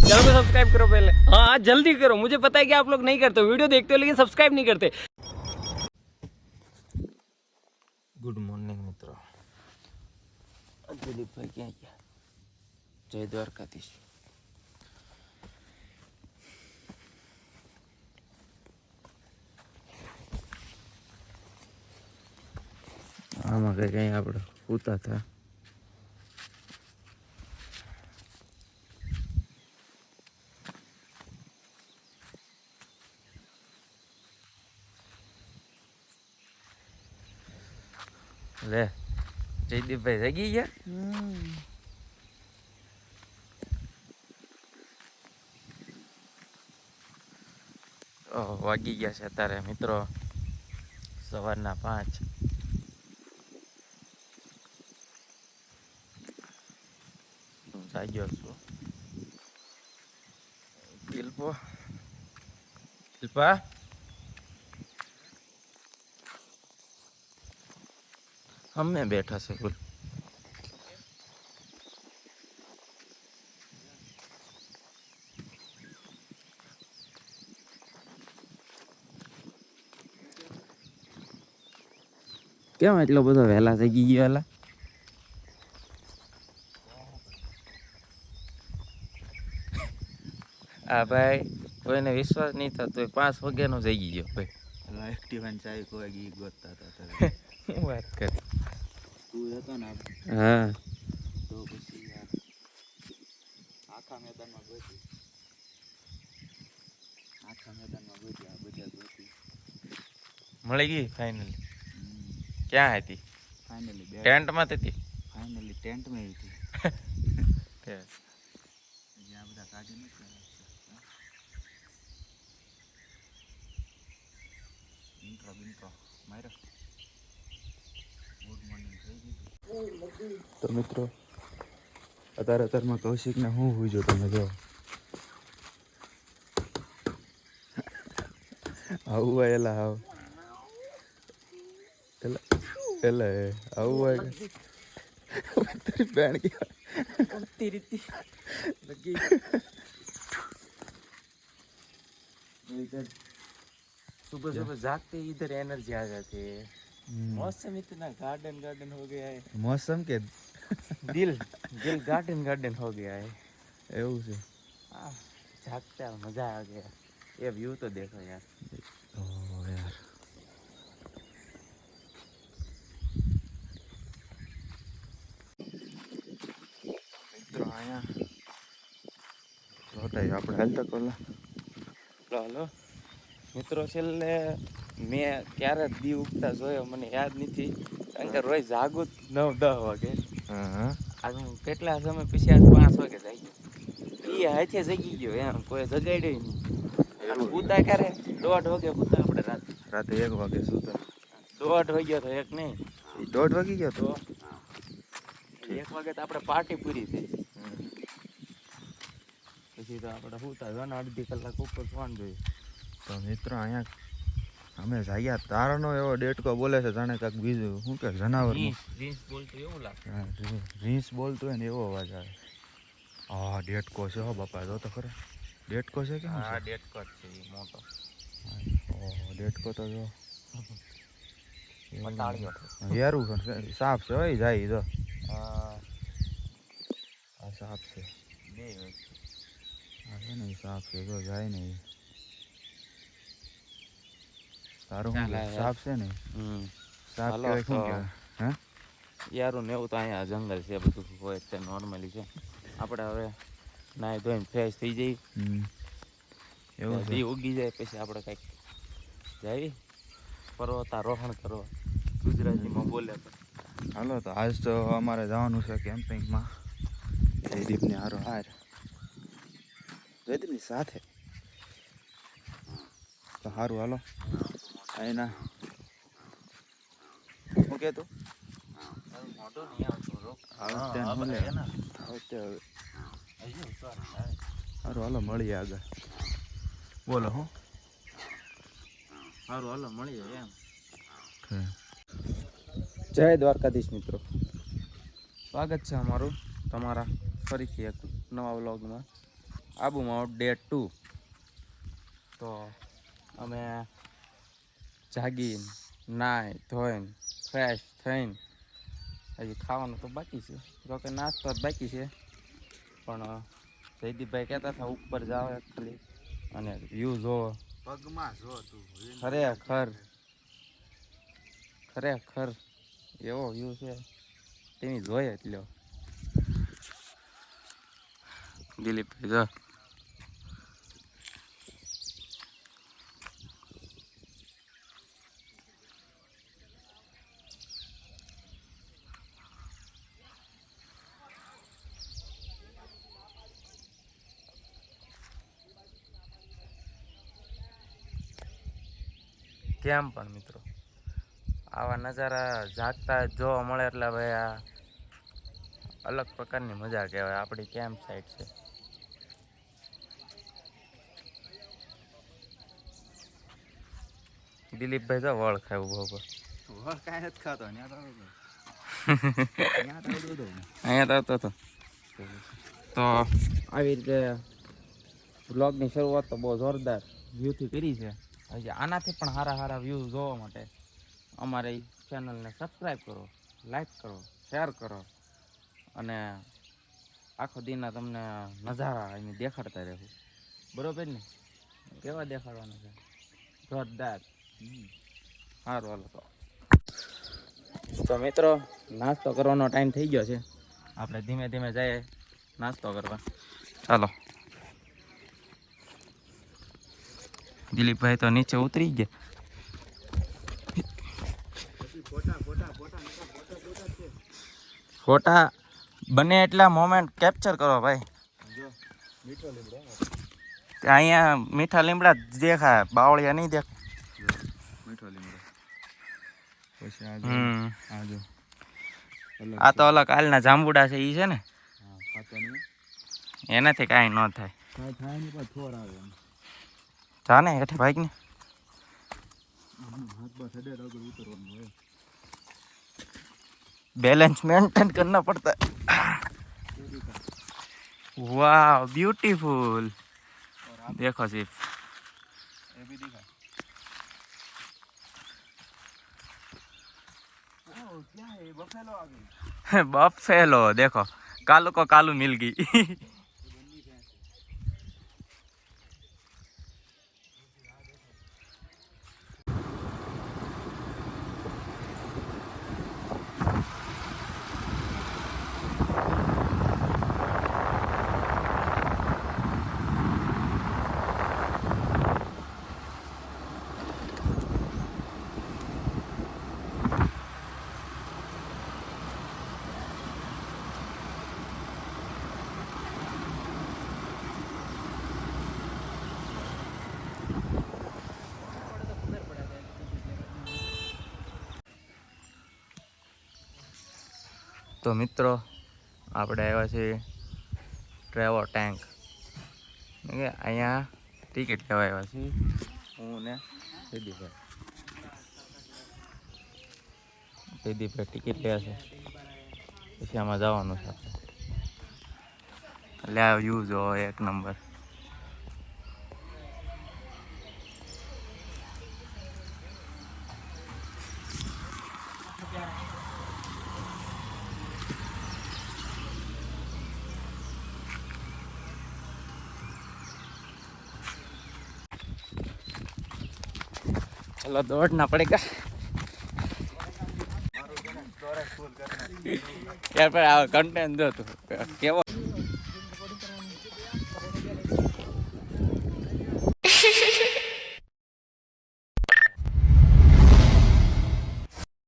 Channel को subscribe करो पहले। हाँ जल्दी करो, मुझे पता है कि आप लोग नहीं करते, वीडियो देखते हो लेकिन सब्सक्राइब नहीं करते। गुड मॉर्निंग मित्रों। दिलीप भाई क्या किया? जय द्वारकाधीश। આમાં કઈ આપણે ઉતા था ले જયદીપ ભાઈ જાગી ગયા? વાગી ગયા છે અત્યારે મિત્રો સવારના 5। જાગ્યો છું। શિલ્પા અમે બેઠા છે બોલ। કેમ એટલો બધો વહેલા જાગી ગયો? એલા આ ભાઈ કોઈને વિશ્વાસ નહીં થતો 5 વાગ્યાનો જાગી ગયો ભાઈ। એક્ટિવાન ચાય કોઈ ગી ગોતતા હતા શું વાત કરે? તું હતો ને હા તો પછી યાર આખા મેદાનમાં ગોતી આ બધા ગોતી મળી ગઈ ફાઇનલી? ક્યાં હતી? ફાઇનલી ટેન્ટમાં હતી? ફાઇનલી ટેન્ટમાં હતી જ્યાં બધા કાઢી નથી ઇન્ટ્રો મારો ગુડ મોર્નિંગ થઈ ગયું। તો મિત્રો અત્યારમાં કૌશિકને હું હુંજો તમે જો આવું એલા આવ એલા આવું तेरी बहन की तेरी लगी सुबह सुबह जागते ही इधर एनर्जी आ जाती है। मौसम इतना गार्डन गार्डन हो गया है। मौसम के दिल दिल गार्डन गार्डन हो गया है। એવું છે जागता मजा आ गया। ये व्यू तो देखो यार। ओ यार મિત્રો આયા લોટાઈ આપણે હાલતા કોલા હલો મિત્રો, છેલ્લે મેં ક્યારે દી ઉગતા જોયો મને યાદ નથી, કારણ કે રોજ જાગું 9-10 વાગે। હા આજ હું કેટલા સમય પછી આજ 5 વાગે જાગ્યો। એ હાથે જગી ગયો એમ, કોઈ જગાડ્યો નહીં। પૂતા ક્યારે 1:30 વાગે પૂતા આપણે રાતે 1 વાગે સુતા 1:30 વાગ્યો તો એક નહીં 1:30 વાગી ગયો તો 1 વાગે તો આપણે પાર્ટી પૂરી થઈ। પછી તો આપણે સુતા જો ને અડધી કલાક ઉપર ફોન જોયું। તો મિત્રો અહીંયા અમે જાગ્યા તારાનો એવો ડેટકો બોલે છે જાણે કાંઈક બીજું શું કે જનાવર રીંસ બોલતું એવું લાગે। રીંસ બોલતું હોય ને એવો અવાજ આવે। હા ડેટકો છે હો બાપા જો તો ખરે ડેટકો છે કે હા ડેટકો જ છે એ મોટો। ઓહો ડેટકો તો જો પટાળ્યો હેરું છે સાપ છે હોય જાય જો આ સાપ છે બે હોય આ છે ને સાપ છે જો જાય ને તારું શું સાપ છે ને સાપ કહેવાય શું કહેવાય હે યારું ને એવું તો અહીંયા જંગલ છે બધું હોય તે નોર્મલી છે। આપણે હવે નાહી ધોઈને ફ્રેશ થઈ જઈએ એવું દી ઉગી જાય પછી આપણે કંઈક જઈએ પર્વતારોહણ કરવા, ગુજરાતીમાં બોલે તો। હાલો તો આજ તો અમારે જવાનું છે કેમ્પિંગમાં જયદીપની હારો હાર જયદીપની સાથે તો સારું હાલો અહીંના શું કહેતું મોટું નહીં આવતું સારું હાલો મળીએ આગળ બોલો હું સારું હાલો મળીએ એમ। જય દ્વારકાધીશ મિત્રો, સ્વાગત છે અમારું તમારા ફરીથી એક નવા વ્લોગમાં। Abu mount day 2. તો અમે જાગીને નાય ધોઈને ફ્રેશ થઈને હજી ખાવાનું તો બાકી છે, જોકે નાસ્તો જ બાકી છે, પણ જયદીપભાઈ કહેતા હતા ઉપર જાવ ખાલી અને વ્યૂ જોવો. પગમાં જો તું ખરેખર એવો વ્યૂ છે તેની જોઈએ જ લ્યો. દિલીપભાઈ જો કેમ પણ મિત્રો આવા નજારા જાગતા જોવા મળે એટલે ભાઈ આ અલગ પ્રકારની મજા કહેવાય. આપણી કેમ્પ સાઈડ છે. દિલીપભાઈ જો વળ ખાય ઉભો ઉભો. કાંઈ નથી ખાતો અહીંયા અહીંયા તો આવતો હતો. તો આવી રીતે બ્લોગની શરૂઆત તો બહુ જોરદાર વ્યૂથી કરી છે. હજી આનાથી પણ સારા વ્યૂ જોવા માટે અમારી ચેનલને સબસ્ક્રાઈબ કરો, લાઈક કરો, શેર કરો અને આખો દિનના તમને નજારા અહીં દેખાડતા રહેવું. બરોબર ને? કેવા દેખાડવાના છે? જોરદાર. સારું હાલો તો મિત્રો નાસ્તો કરવાનો ટાઈમ થઈ ગયો છે. આપણે ધીમે ધીમે જઈએ નાસ્તો કરવા. ચાલો. દિલીપભાઈ તો નીચે ઉતરી ગયા. ફોટા બને એટલા મોમેન્ટ કેપ્ચર કરો ભાઈ. અહીંયા મીઠા લીમડા જ દેખાય, બાવળિયા નહીં દેખાય. મીઠો લીમડો પછી આ તો ઓલા કાલના જાંબુડા છે એ છે ને, ખાતો નહીં એનાથી કાંઈ ન થાય. કાંઈ થાય નહીં પણ થોર આવે એમ. જા ને હેઠે ભાઈ ને હાથ બાથ હેડે આગળ ઉતરવાનું હોય. बैलेंस मेंटेन करना पड़ता है. वाह ब्यूटीफुल. देखो सिर्फ ये भी दिखा. ओह क्या है बफेलो आ गई. बफेलो देखो, कालू को कालू मिल गई. તો મિત્રો આપણે આવ્યા છીએ ટ્રેવર ટેન્ક. અહીંયા ટિકિટ લેવા આવ્યા છીએ હું ને જયદીપભાઈ ટિકિટ લે છે, પછી આમાં જવાનું છે. એટલે આ વ્યૂ જો એક નંબર. चलो दौड़ना पड़ेगा यार, पर कंटेंट दो तो केवो